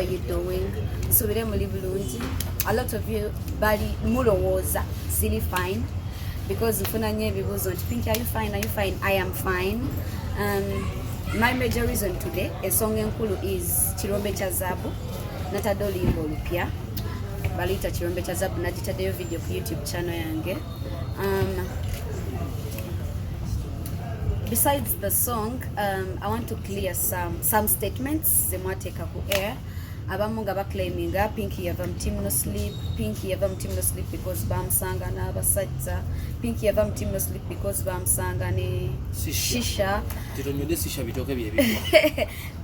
are you doing? So we don't believe Lunji. A lot of you bali mulowoza silly fine because mfunanye bibuzo Pink, are you fine? Are you fine? I am fine. My major reason today, a song enkulu is Kilombe cha zaabu. Atadde Oluyimba olupya. Balita Kilombe cha zaabu nagitaddeyo video ku YouTube channel yange. Besides the song, I want to clear some statements zemwateka ku air. Abamu nga baclaiminga Pinky yava mtimu no sleep, Pinky yava mtimu no sleep because bamusanga n'abasajja, Pinky yava mtimu no sleep because bamusanga ne shisha.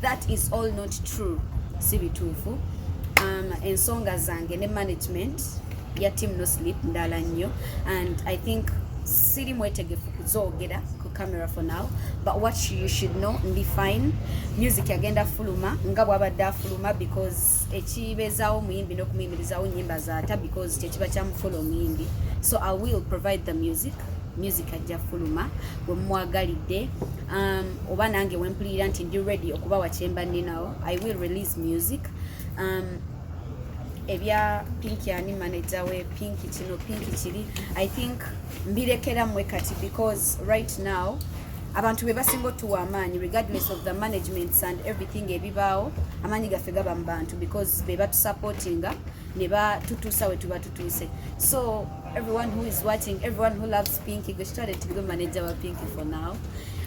That is all not true. Si bituufu. Ensonga zange ne management ya team no sleep ndala nnyo, and I think siri mwetegefu kuzoogera ku camera for now, but what you should know, ndi fine. Music agenda fuluma nga bwabadde afuluma because ekibezaawo muyimbi n'okumuyimirizawo nnyimba zaata because kyekiba kyamufollow muyimbi, so I will provide the music ajja fuluma bwe mwagalidde, oba nange wempulira nti ndi ready okubawa kyemba nninawo, I will release music. Ebya Pinky ani manager we Pinky kino Pinky kiri, I think mbirekera mwe kati because right now abantu bebasinga tuwa amaanyi regardless of the managements and everything ebibaawo, amaanyi gaffe gaba mu bantu because beba supportinga ne batutuusa we tuba tutuuse. So everyone who is watching, everyone who loves Pinky, go started to be manager wa Pinky for now.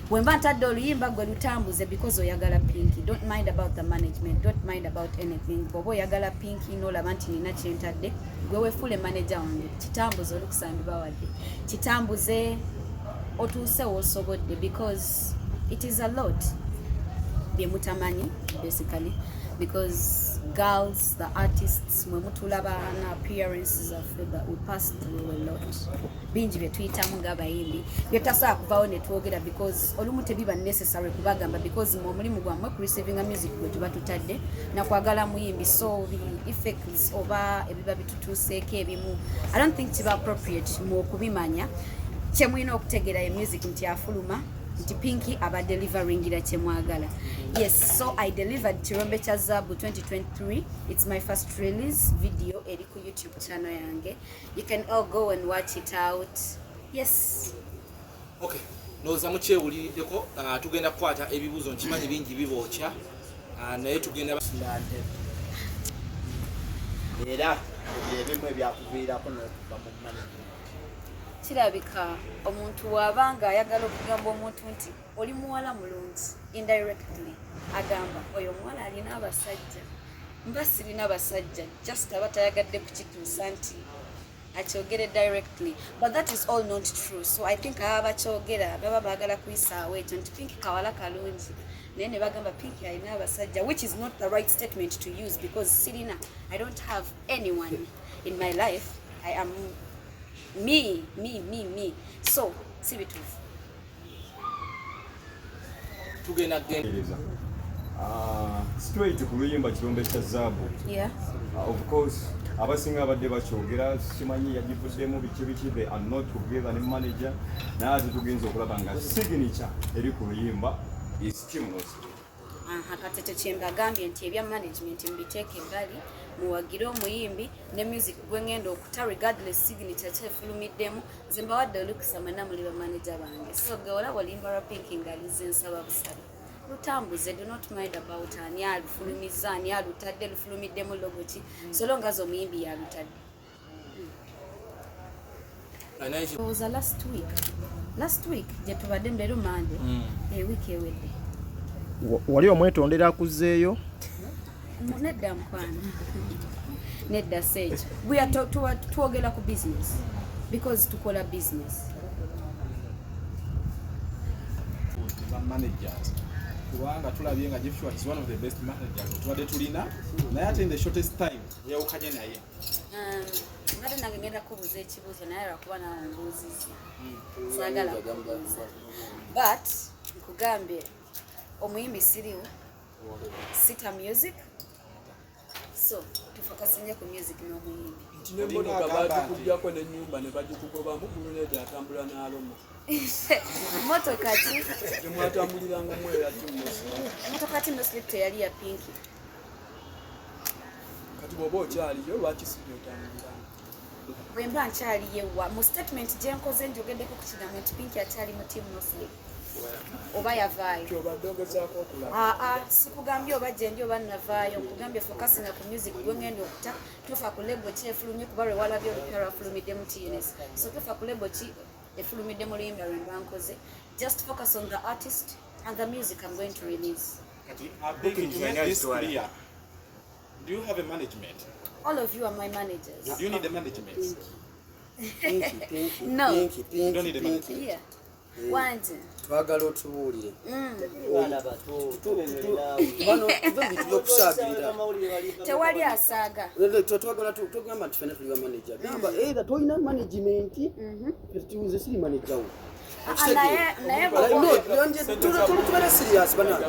When Atadde Oluyimba gwe lutambuze because oyagala Pinky, don't mind about the management, don't mind about anything. Bobo oyagala Pinky n'olaba nti nina kyentadde, gwe weefule manager wange, kitambuze olukusambi bawadde, kitambuze otuuse w'osobodde because it is a lot bye mutamanyi basically, because girls, the artists, mwe mutulaba na appearances that we pass through a lot. Bingi bye tuyitamu ng'abayimbi bye tasobola kuvaawo ne twogera because olumu tebiba necessary kubagamba because mu mulimu gwammwe ku receiving music gwe tuba tutadde na kwagala muyimbi, so the effects oba ebiba bitutuuseeko ebimu I don't think kiba appropriate mu okubimanya. Kye mulina okutegeera ye music nti afuluma nti Pinky aba delivering ira kye mwagala. Yes, so I delivered Kilombe cha zaabu 2023. It's my first release video eri ku YouTube channel yange. You can all go and watch it out. Yes. Okay. Noza mukyewuliddeko tugenda kukwata ebibuzo nkimanyi bingi bibookya naye tugenda basindante era ebimu ebyakuviirako n'okuva mu management. Kirabika omuntu wabanga ayagala okugamba omuntu nti oli muwala mulungi, indirectly agamba oyo muwala alina abasajja, mba sirina abasajja, just aba tayagadde kukituusa nti akyogere directly, but that is all not true. So I think abakyogera baba baagala kuyisaawo ekyo nti Pinky kawala kalungi naye ne bagamba Pinky alina abasajja, which is not the right statement to use because sirina, I don't have anyone in my life. I am me. So si bituufu. Tugenda gendereza straight ku Oluyimba Kilombe cha zaabu. Yeah. Of course abasinga abadde bakyogera simanyi yagivuddemu biki they are not together ne manager naye ate tugenza okulaba nga signature eri ku Oluyimba is team no sleep. Katete kyembagambye nti ebya management mbiteeke ebbali muwagire omuyimbi ne music gwengenda okuta regardless signature kyefulumiddemu nze mbawadde olukusa mwena muli ba manager bange, so ge olaba Oluyimba lwa Pinky ngalize nsaba busabe lutambuze, do not mind about ani alufulumiza ani alutadde lufulumiddemu logo ki, so long as omuyimbi yalutadde. It was last week gye tubadde mbero Monday week ewedde. Wali omwetondera akuzzeeyo? Nedda mukwana. Nedda seekyo. We are twogera ku business because tukola business. Managers. Kubanga tulabye nga Joshua is one of the best managers tubadde tulina naye ate in the shortest time yawukanye naye. Ngate nange ngenda kubuuza ekibuuzo naye lwakuba nambuuzizza. Saagala kubuuza. But nkugambye omuyimbi siriwo, sita music, so tufokasinye ku music n'omuyimbi. Nemmotoka bagikugyako n'ennyumba ne bagikugobamu bulunedde atambula n'alomo. Motoka ki? Temwatambuliranga mwera Team No Sleep. Motoka Team No Sleep teyali ya Pinky. kati bw'oba okyaliyo lwaki sibyotambulira bwe mba nkyaliyo wa mu statement gye nkoze njogeddeko ku kigambo nti Pinky akyali mu team Muslim oba yavaayo kyobadde ogezaako okulaba sikugambye oba gye ndi oba navaayo nkugambye fokasinga ku music gwe ngenda okuta tofa ku lebo ki efulumye kuba lwe walabye olupya lwafulumidde mu TNS so tofa ku lebo ki efulumidde mu Oluyimba lwe mba nkoze just focus on the artist and the music I'm going to release. To make this clear, do you have a management? All of you are my managers. Do you need a management? No. You don't need a management. Yeah. One. twagala otubuulire Tewali asaaga. twagala tugamba nti fena tuli ba manager gamba either tolina management tuze siri manager wo tubere serious bana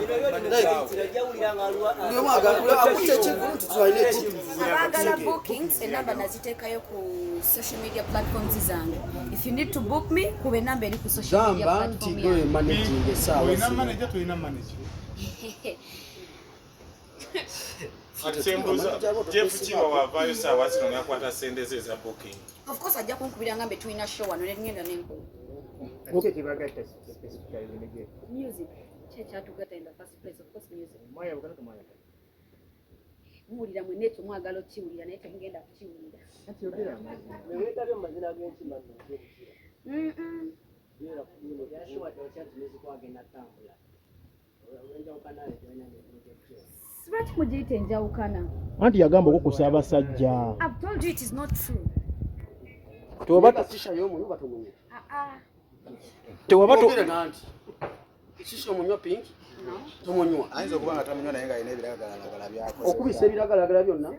abagala bookings enamba naziteekayo ku social media platforms zange. If you need to book me kube enamba eri ku social media platform yange. managing esaawa tulina manager tulina manager Atembuza Jeff Kiwa wavaayo saawa zino nakwata sente ze za booking. Of course ajja kunkubira ngambe tulina show wano ne ngenda n'enkola. Okay, kibagata specifically nige. Music. Kyatugata in the first place, of course music. Maya bugana maya. Muwulira mwenna ekyo mwagala okiwulira naye temugenda kukiwulira. Ati yogera amazina. weweetayo amazina ag'entima Sibaki mugiyita enjawukana. Anti yagamba okukusa abasajja. I've told you it is not true. Tewabata sisha y'omunywa batomunywa tewabata nanti sisha omunywa Pink tomunywa ayinza okuba nga tamunywa naye nga alina ebiragalalagala byakoze okubisa ebiragalagala byonna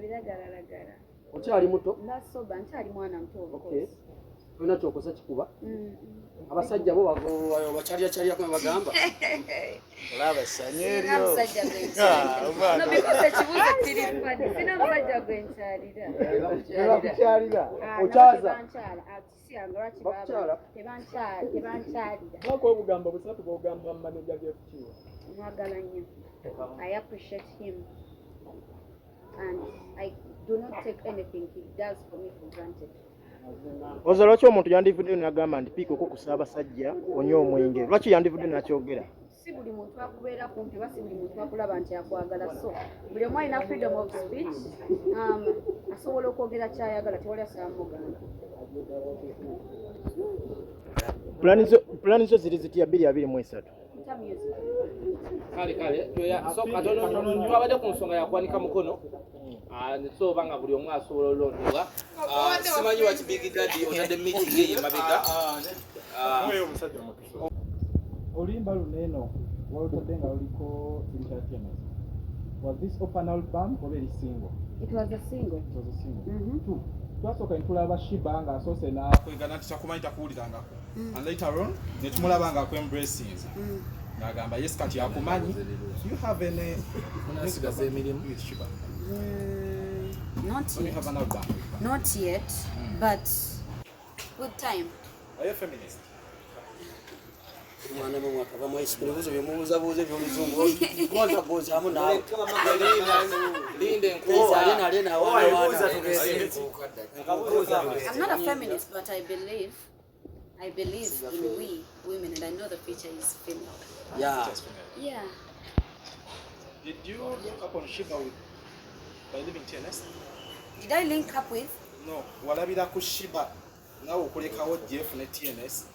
Biragalalagala. okyali muto Nasoba nkyali mwana muto of okay course. olina kyokosa kikuba abasajja bo bakyalyakyalyaku ne bagamba olaba essanya eryo Sina musajja gwenkyalira. No, because ekibuuzo kiri fadi. Sina musajja gwenkyalira. bakukyalira okyaza Bakukyala? tebankyalira. mwaka obugambo busatu bwogamba manager gyefukiwa Mwagala nnyo. I appreciate him and I do not take anything he does for me for granted. Oza lwaki omuntu yandivudde n'agamba nti Pika okukusa abasajja onywa omwenge. Lwaki yandivudde n'akyogera? Si buli muntu akubeera kumpi oba si buli muntu akulaba nti akwagala so buli omu alina freedom of speech asobola okwogera kyayagala tewali asaamugamba. Plani zo ziri zitya 223. Nta music. Kale so katono twabadde ku nsonga ya kwanika mukono so banga buli omu asobola olondebwa simanyi waki Big Daddy otadde meeting ye mabega oyo omusajja omutuso Oluyimba luneeno walutadde nga luliko Kilombe. Was this open album oba eri single? It was a single. It was a single. Two. Twasooka ne tulaba Sheebah nga asoose n'akwegana nti takumanyi takuwulirangako. And later on ne tumulaba nga akw-embraces. N'agamba yes kati akumanyi. Do you have any emirimu with Sheebah? Not Do you yet. have an album? Not yet, but good time. Are you a feminist? mwana mu mwaka bamwesikiribuzo byemubuuzabuuza ebyoluzungu gozagozamu nawe linde nkuwa ale nawe I'm not a feminist, but I believe in we women, and I know the future is female. yeah Yeah. Did you look up on Sheebah by living TNS? Did I link up with? No, walabira ku Sheebah nawe okulekawo Jeff ne TNS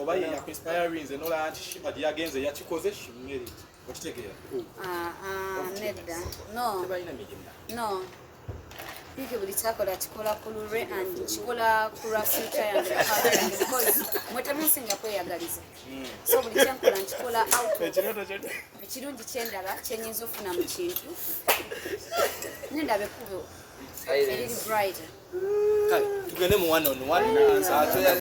oba ye yakuinspiring nze nolaba nti Sheebah gye yagenze yakikoze kimweri okitegeera Nedda. No. Pinky buli kyakola kikola ku lulwe and kikola ku lwa future yange because mwetamusinga kweyagaliza. So buli kyenkola nkikola out of ekirungi kyendala kyenyinza ofuna mu kintu. Nendabe kubo. Very bright. kale tugende mu one on one